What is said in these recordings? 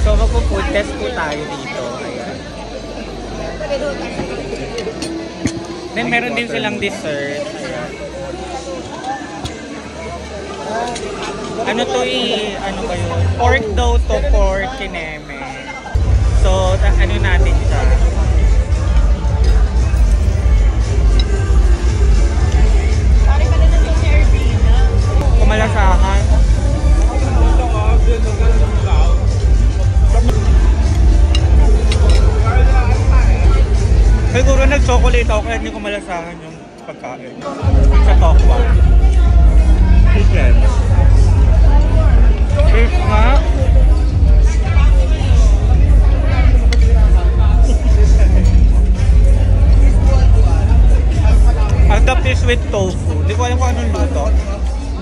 So magpo-food test po tayo dito. Ayan. Then meron din silang dessert. Ayan. Ano to ano ba yun? Pork daw to, pork kineme. So, ano natin siya? Kumalasahan. Siguro nag-chocolate ako kaya hindi ko malasahan yung pagkain. Sa tokwa. Chicken. Fish nga. Ang the fish with tofu. Hindi ko alam kung anong luto.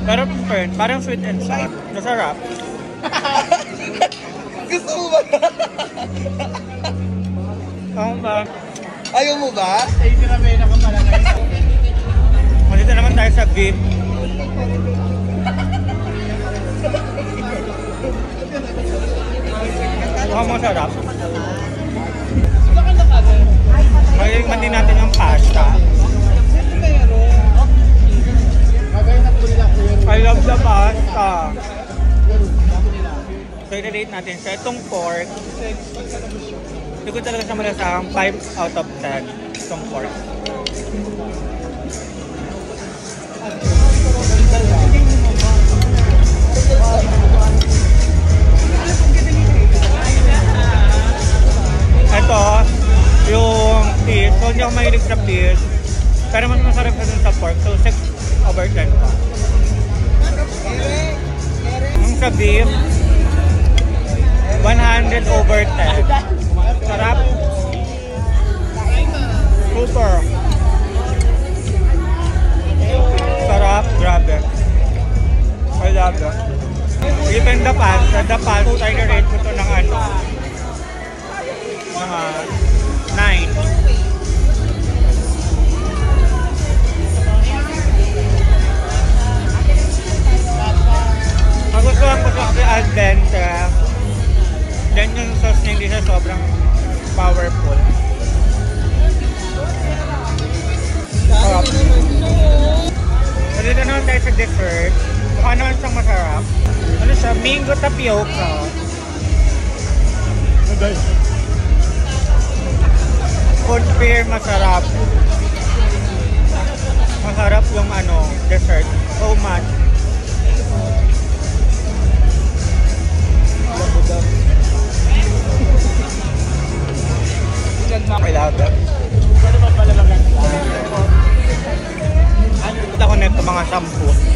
Pero parang sweet and sour. Masarap. Gusto mo ba? Oo ba? Ayaw mo ba? Dito naman tayo sa beef. Mukhang masarap. Maligman din natin yung pasta. I love the pasta. So, i-rate natin sa itong pork. Hindi ko talaga siya malasahang 5 out of 10 itong pork. Ito, yung fish. So, hindi ako mahilig sa fish. Pero mas masarap na dun sa pork. So, 6 over 10 pa. Yung sa beef, 100 over 10. Sarap. Super. Sarap. Grabe. I love it. Even the pasta, I rate ko ito ng ano, mga 9. Magustuhan ko sa al dente. Then yung sauce niya hindi siya sobrang powerful. Sarap. So dito naman tayo sa dessert. Mukha naman siyang masarap. Ano siya? Mango tapioca. Food fair, masarap. Masarap yung ano, dessert. So much. I love it. Ito ako nito mga 10.